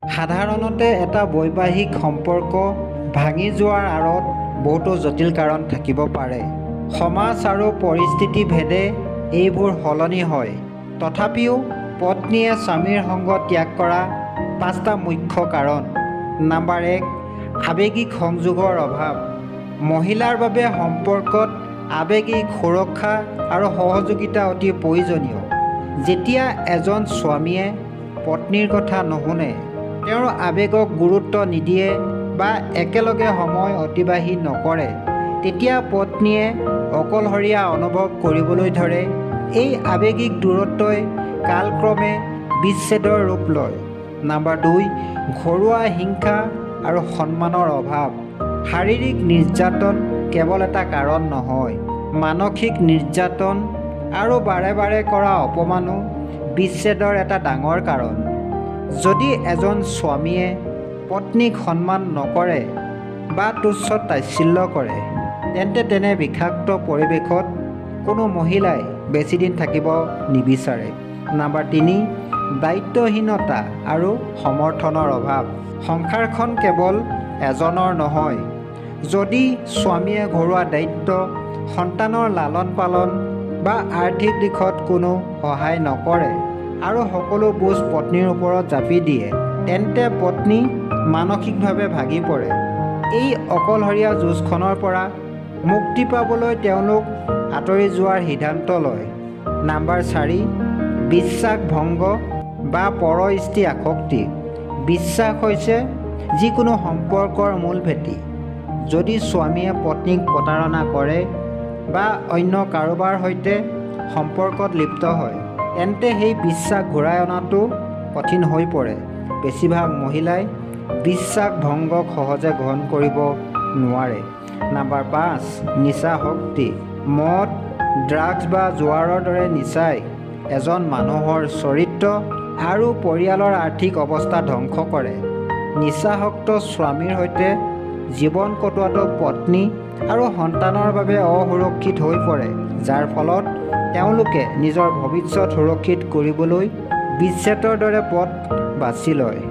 সাধাৰণতে এটা বৈবাহিক সম্পৰ্ক ভাঙি যোৱাৰ আঁৰত বহুতো জটিল কাৰণ থাকিব পাৰে। সমাজ আৰু পৰিস্থিতি ভেদে এইবোৰ সলনি হয়। তথাপিও পত্নীয়ে স্বামীৰ সংগ ত্যাগ কৰা 5টা মুখ্য কাৰণ। নম্বৰ 1, আৱেগিক সংযোগৰ অভাৱ। মহিলাৰ বাবে সম্পৰ্কত আৱেগিক সুৰক্ষা আৰু সহযোগিতা অতি প্ৰয়োজনীয়। যেতিয়া এজন স্বামীয়ে পত্নীৰ কথা নুশুনে, তেওঁৰ আৱেগক গুৰুত্ব নিদিয়ে বা একেলগে সময় অতিবাহিত নকৰে, তেতিয়া পত্নীয়ে অকলশৰীয়া অনুভৱ কৰিবলৈ ধৰে। এই আৱেগিক দূৰত্বই কালক্ৰমে বিচ্ছেদৰ ৰূপ লয়। নম্বৰ 2, ঘৰুৱা হিংসা আৰু সন্মানৰ অভাৱ। শাৰীৰিক নিৰ্যাতন কেৱল এটা কাৰণ নহয়, মানসিক নিৰ্যাতন আৰু বাৰে বাৰে কৰা অপমানো বিচ্ছেদৰ এটা ডাঙৰ কাৰণ। যদি এজন স্বামীয়ে পত্নীক সন্মান নকৰে বা তুচ্ছ তাচ্ছিল্য কৰে, তেন্তে তেনে বিষাক্ত পৰিৱেশত কোনো মহিলাই বেছিদিন থাকিব নিবিচাৰে। নম্বৰ 3, দায়িত্বহীনতা আৰু সমৰ্থনৰ অভাৱ। সংসাৰখন কেৱল এজনৰ নহয়। যদি স্বামীয়ে ঘৰুৱা দায়িত্ব, সন্তানৰ লালন পালন বা আৰ্থিক দিশত কোনো সহায় নকৰে আৰু সকলো বোজ পত্নীৰ ওপৰত জাপি দিয়ে, তেন্তে পত্নী মানসিকভাৱে ভাগি পৰে। এই অকলশৰীয়া যুঁজখনৰ পৰা মুক্তি পাবলৈ তেওঁলোক আঁতৰি যোৱাৰ সিদ্ধান্ত লয়। নম্বৰ 4, বিশ্বাস ভংগ বা পৰস্ত্ৰী আসক্তি। বিশ্বাস হৈছে যিকোনো সম্পৰ্কৰ মূল ভেটি। যদি স্বামীয়ে পত্নীক প্ৰতাৰণা কৰে বা অন্য কাৰোবাৰ সৈতে সম্পৰ্কত লিপ্ত হয়, তেন্তে সেই বিশ্বাস ঘূৰাই অনাটো কঠিন হৈ পৰে। বেছিভাগ মহিলাই বিশ্বাস ভংগক সহজে গ্ৰহণ কৰিব নোৱাৰে। নম্বৰ 5, নিচাসক্তি। মদ, ড্ৰাগছ বা জুৱাৰৰ দৰে নিচাই এজন মানুহৰ চৰিত্ৰ আৰু পৰিয়ালৰ আৰ্থিক অৱস্থা ধ্বংস কৰে। নিচাসক্ত স্বামীৰ সৈতে জীৱন কটোৱাটো পত্নী আৰু সন্তানৰ বাবে অসুৰক্ষিত হৈ পৰে, যাৰ ফলত তেওঁলোকে নিজৰ ভৱিষ্যত সুৰক্ষিত কৰিবলৈ বিচ্ছেদৰ দৰে পথ বাছি লয়।